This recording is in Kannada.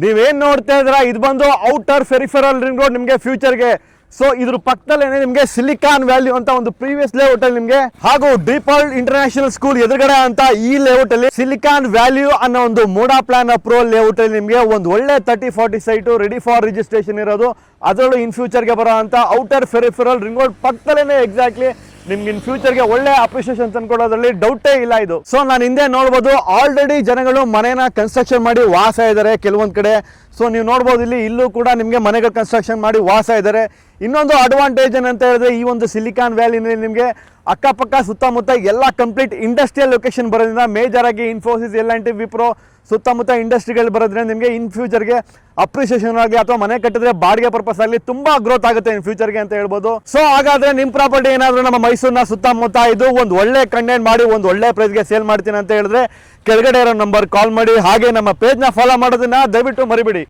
ನೀವೇನ್ ನೋಡ್ತಾ ಇದ್ರ ಇದು ಬಂದು ಔಟರ್ ಫೆರಿಫೆರಲ್ ರಿಂಗ್ ರೋಡ್ ನಿಮಗೆ ಫ್ಯೂಚರ್ಗೆ. ಸೊ ಇದ್ರ ಪಕ್ಕದಲ್ಲೇ ನಿಮಗೆ ಸಿಲಿಕಾನ್ ವ್ಯಾಲ್ಯೂ ಅಂತ ಒಂದು ಪ್ರೀವಿಯಸ್ ಲೇಔಟ್ ಅಲ್ಲಿ ನಿಮಗೆ ಹಾಗೂ ಡಿಪಾಲ್ಟ್ ಇಂಟರ್ನ್ಯಾಷನಲ್ ಸ್ಕೂಲ್ ಎದುರುಗಡೆ ಅಂತ ಈ ಲೇಔಟ್ ಅಲ್ಲಿ ಸಿಲಿಕಾನ್ ವ್ಯಾಲ್ಯೂ ಅನ್ನೋ ಒಂದು ಮೋಡಾ ಪ್ಲಾನ್ ಅಪ್ರೂವಲ್ ಲೇಔಟ್ ಅಲ್ಲಿ ನಿಮಗೆ ಒಂದು ಒಳ್ಳೆ 30-40 ಸೈಟು ರೆಡಿ ಫಾರ್ ರಿಜಿಸ್ಟ್ರೇಷನ್ ಇರೋದು. ಅದರಲ್ಲೂ ಇನ್ ಫ್ಯೂಚರ್ಗೆ ಬರೋ ಅಂತ ಔಟರ್ ಫೆರಿಫೆರಲ್ ರಿಂಗ್ ರೋಡ್ ಪಕ್ಕದಲ್ಲೇ ಎಕ್ಸಾಕ್ಟ್ಲಿ ನಿಮ್ಗೆ ಇನ್ ಫ್ಯೂಚರ್ಗೆ ಒಳ್ಳೆ ಅಪ್ರಿಸಿಯೇಷನ್ ತಂದ್ಕೊಡೋದ್ರಲ್ಲಿ ಡೌಟೇ ಇಲ್ಲ ಇದು. ಸೊ ನಾನು ಹಿಂದೆ ನೋಡ್ಬೋದು ಆಲ್ರೆಡಿ ಜನಗಳು ಮನೆನ ಕನ್ಸ್ಟ್ರಕ್ಷನ್ ಮಾಡಿ ವಾಸ ಇದ್ದಾರೆ ಕೆಲವೊಂದ್ ಕಡೆ. ಸೊ ನೀವು ನೋಡ್ಬೋದು ಇಲ್ಲೂ ಕೂಡ ನಿಮಗೆ ಮನೆಗಳು ಕನ್ಸ್ಟ್ರಕ್ಷನ್ ಮಾಡಿ ವಾಸ ಇದ್ದಾರೆ. ಇನ್ನೊಂದು ಅಡ್ವಾಂಟೇಜ್ ಏನಂತ ಹೇಳಿದ್ರೆ ಈ ಒಂದು ಸಿಲಿಕಾನ್ ವ್ಯಾಲಿನಲ್ಲಿ ನಿಮಗೆ ಅಕ್ಕಪಕ್ಕ ಸುತ್ತಮುತ್ತ ಎಲ್ಲ ಕಂಪ್ಲೀಟ್ ಇಂಡಸ್ಟ್ರಿಯಲ್ ಲೊಕೇಶನ್ ಬರೋದ್ರಿಂದ ಮೇಜರ್ ಆಗಿ ಇನ್ಫೋಸಿಸ್, L&T, ವಿಪ್ರೋ ಸುತ್ತಮುತ್ತ ಇಂಡಸ್ಟ್ರಿಗಳು ಬರೋದ್ರಿಂದ ನಿಮಗೆ ಇನ್ ಫ್ಯೂಚರ್ಗೆ ಅಪ್ರಿಸಿಯೇಷನ್ ಆಗಿ ಅಥವಾ ಮನೆ ಕಟ್ಟಿದ್ರೆ ಬಾಡಿಗೆ ಪರ್ಪಸ್ ಆಗಲಿ ತುಂಬಾ ಗ್ರೋತ್ ಆಗುತ್ತೆ ಇನ್ ಫ್ಯೂಚರ್ಗೆ ಅಂತ ಹೇಳ್ಬೋದು. ಸೊ ಹಾಗಾದ್ರೆ ನಿಮ್ ಪ್ರಾಪರ್ಟಿ ಏನಾದ್ರು ನಮ್ಮ ಮೈಸೂರಿನ ಸುತ್ತಮುತ್ತ ಇದು ಒಂದು ಒಳ್ಳೆ ಕಂಟೆಂಟ್ ಮಾಡಿ ಒಂದು ಒಳ್ಳೆ ಪ್ರೈಸ್ಗೆ ಸೇಲ್ ಮಾಡ್ತೀನಿ ಅಂತ ಹೇಳಿದ್ರೆ ಕೆಳಗಡೆ ಇರೋ ನಂಬರ್ ಕಾಲ್ ಮಾಡಿ. ಹಾಗೆ ನಮ್ಮ ಪೇಜ್ನ ಫಾಲೋ ಮಾಡೋದನ್ನ ದಯವಿಟ್ಟು ಮರಿಬೇಡಿ.